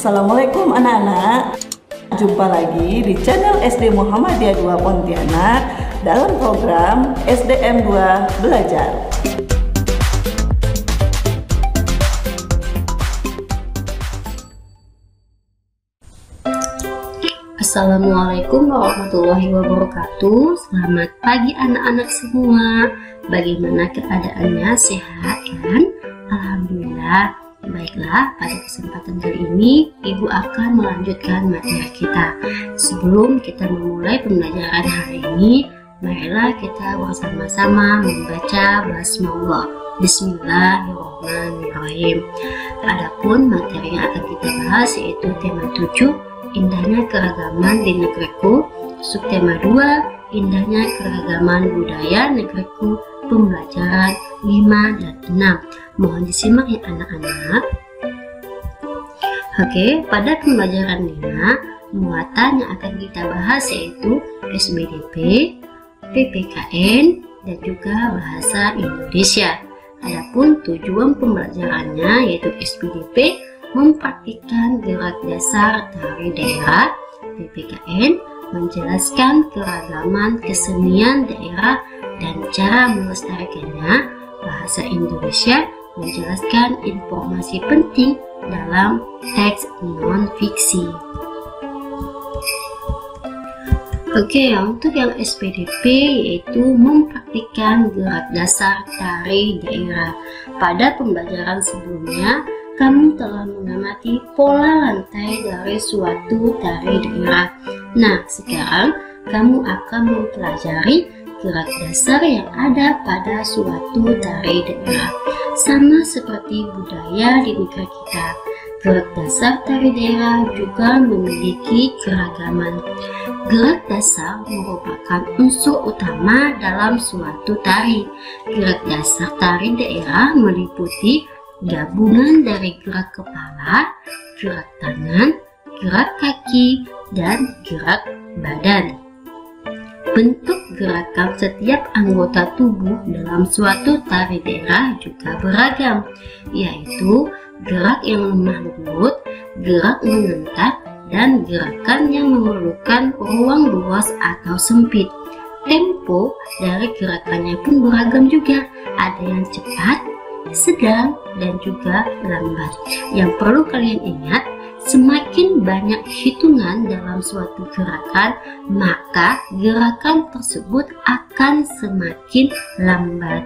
Assalamualaikum anak-anak. Jumpa lagi di channel SD Muhammadiyah 2 Pontianak dalam program SDM 2 Belajar. Assalamualaikum warahmatullahi wabarakatuh. Selamat pagi anak-anak semua. Bagaimana keadaannya? Sehat kan? Alhamdulillah. Baiklah, pada kesempatan kali ini Ibu akan melanjutkan materi kita. Sebelum kita memulai pembelajaran hari ini, marilah kita bersama-sama membaca basmaullah. Bismillahirrahmanirrahim. Adapun materi yang akan kita bahas yaitu tema 7, indahnya keragaman di negeriku. Subtema 2, indahnya keragaman budaya negeriku. Pembelajaran 5 dan 6. Mohon disimak ya anak-anak. Oke, pada pembelajaran 5, muatan yang akan kita bahas yaitu SBDP, PPKN, dan juga bahasa Indonesia. Adapun tujuan pembelajarannya yaitu SBDP mempraktikkan gerak dasar tari daerah, PPKN menjelaskan keragaman kesenian daerah dan cara melestarikannya, bahasa Indonesia menjelaskan informasi penting dalam teks non-fiksi. Oke, untuk yang SPDP yaitu mempraktikkan gerak dasar tari daerah. Pada pembelajaran sebelumnya, kami telah mengamati pola lantai dari suatu tari daerah. Nah, sekarang kamu akan mempelajari gerak dasar yang ada pada suatu tari daerah. Sama seperti budaya di negeri kita, gerak dasar tari daerah juga memiliki keragaman. Gerak dasar merupakan unsur utama dalam suatu tari. Gerak dasar tari daerah meliputi gabungan dari gerak kepala, gerak tangan, gerak kaki, dan gerak badan. Bentuk gerakan setiap anggota tubuh dalam suatu tari daerah juga beragam, yaitu gerak yang lemah lembut, gerak mengentak, dan gerakan yang memerlukan ruang luas atau sempit. Tempo dari gerakannya pun beragam juga, ada yang cepat, sedang, dan juga lambat. Yang perlu kalian ingat, semakin banyak hitungan dalam suatu gerakan, maka gerakan tersebut akan semakin lambat.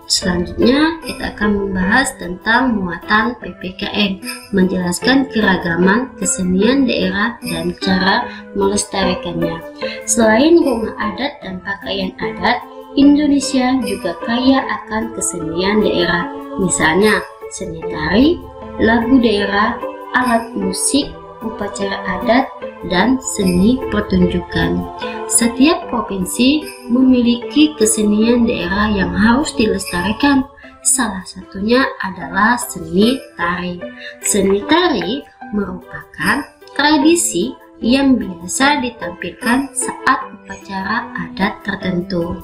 Selanjutnya kita akan membahas tentang muatan PPKN, menjelaskan keragaman kesenian daerah dan cara melestarikannya. Selain rumah adat dan pakaian adat, Indonesia juga kaya akan kesenian daerah. Misalnya seni tari, lagu daerah, alat musik, upacara adat, dan seni pertunjukan. Setiap provinsi memiliki kesenian daerah yang harus dilestarikan. Salah satunya adalah seni tari. Seni tari merupakan tradisi yang biasa ditampilkan saat upacara adat tertentu.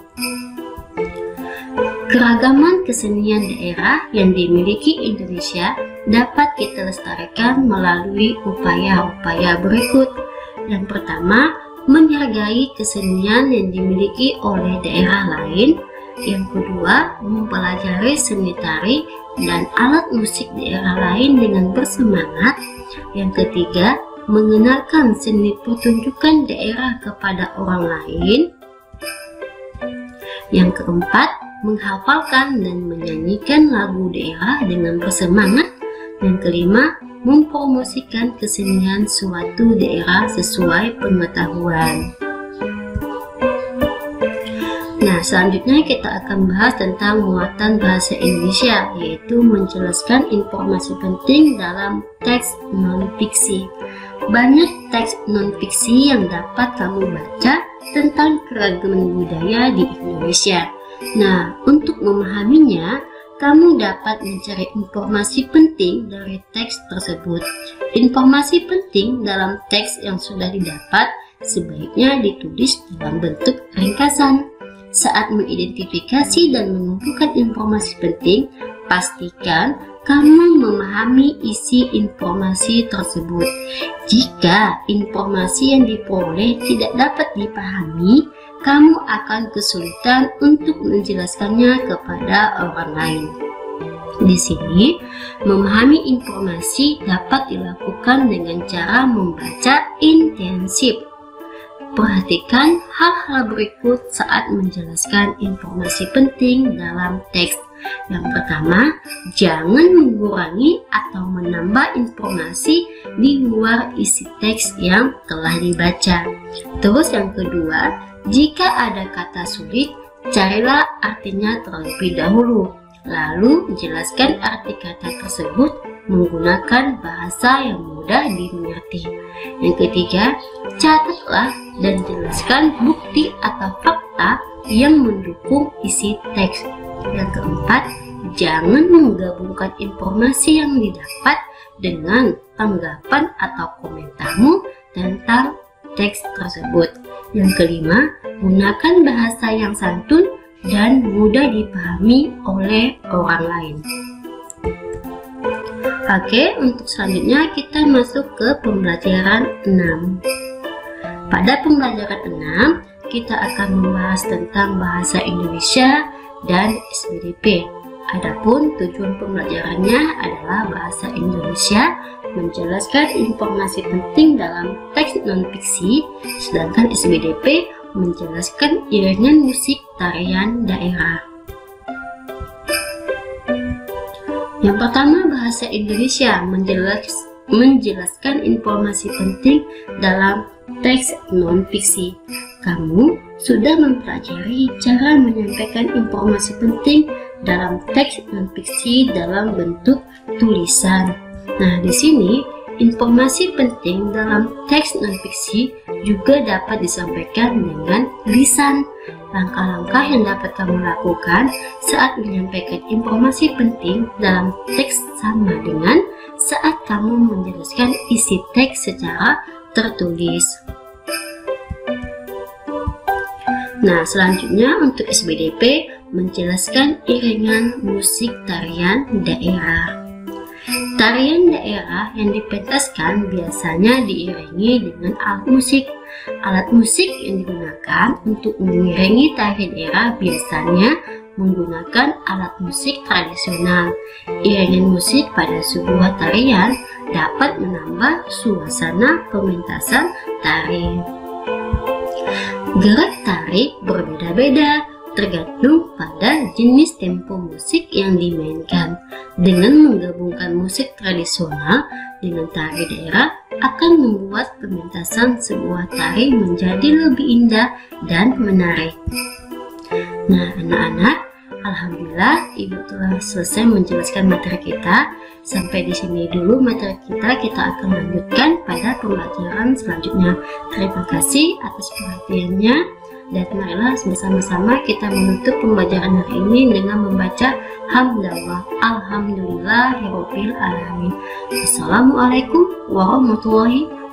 Keragaman kesenian daerah yang dimiliki Indonesia dapat kita lestarikan melalui upaya-upaya berikut. Yang pertama, menghargai kesenian yang dimiliki oleh daerah lain. Yang kedua, mempelajari seni tari dan alat musik daerah lain dengan bersemangat. Yang ketiga, mengenalkan seni pertunjukan daerah kepada orang lain. Yang keempat, menghafalkan dan menyanyikan lagu daerah dengan bersemangat. Yang kelima, mempromosikan kesenian suatu daerah sesuai pengetahuan. Nah, selanjutnya kita akan bahas tentang muatan bahasa Indonesia, yaitu menjelaskan informasi penting dalam teks non-fiksi. Banyak teks non-fiksi yang dapat kamu baca tentang keragaman budaya di Indonesia. Nah, untuk memahaminya, kamu dapat mencari informasi penting dari teks tersebut. Informasi penting dalam teks yang sudah didapat sebaiknya ditulis dalam bentuk ringkasan. Saat mengidentifikasi dan mengumpulkan informasi penting, Pastikan kamu memahami isi informasi tersebut. Jika informasi yang diperoleh tidak dapat dipahami, kamu akan kesulitan untuk menjelaskannya kepada orang lain. Di sini, memahami informasi dapat dilakukan dengan cara membaca intensif. Perhatikan hal-hal berikut saat menjelaskan informasi penting dalam teks. Yang pertama, jangan mengurangi atau menambah informasi di luar isi teks yang telah dibaca. Terus yang kedua, jika ada kata sulit, carilah artinya terlebih dahulu. Lalu jelaskan arti kata tersebut menggunakan bahasa yang mudah dimengerti. Yang ketiga, catatlah dan jelaskan bukti atau fakta yang mendukung isi teks. Yang keempat, jangan menggabungkan informasi yang didapat dengan tanggapan atau komentarmu tentang teks tersebut. Yang kelima, gunakan bahasa yang santun dan mudah dipahami oleh orang lain. Oke, untuk selanjutnya kita masuk ke pembelajaran 6. Pada pembelajaran 6, kita akan membahas tentang bahasa Indonesia dan SPDP. Adapun tujuan pembelajarannya adalah bahasa Indonesia, menjelaskan informasi penting dalam teks non-fiksi, sedangkan SPDP menjelaskan iringan musik tarian daerah. Yang pertama, bahasa Indonesia menjelaskan informasi penting dalam teks non-fiksi. Kamu sudah mempelajari cara menyampaikan informasi penting dalam teks non-fiksi dalam bentuk tulisan. Nah, di sini informasi penting dalam teks non-fiksi juga dapat disampaikan dengan lisan. Langkah-langkah yang dapat kamu lakukan saat menyampaikan informasi penting dalam teks sama dengan saat kamu menjelaskan isi teks secara tertulis. Nah, selanjutnya untuk SPDP menjelaskan iringan musik tarian daerah. Tarian daerah yang dipentaskan biasanya diiringi dengan alat musik. Alat musik yang digunakan untuk mengiringi tarian daerah biasanya menggunakan alat musik tradisional. Iringan musik pada sebuah tarian dapat menambah suasana pementasan tari. Gerak tari berbeda-beda tergantung pada jenis tempo musik yang dimainkan. Dengan menggabungkan musik tradisional dengan tari daerah akan membuat pementasan sebuah tari menjadi lebih indah dan menarik. Nah, anak-anak, alhamdulillah Ibu telah selesai menjelaskan materi kita. Sampai di sini dulu materi kita. Kita akan lanjutkan pada pembelajaran selanjutnya. Terima kasih atas perhatiannya. Dan marilah bersama-sama kita menutup pembelajaran hari ini dengan membaca hamdalah. Alhamdulillahirabbil alamin. Assalamualaikum warahmatullahi wabarakatuh.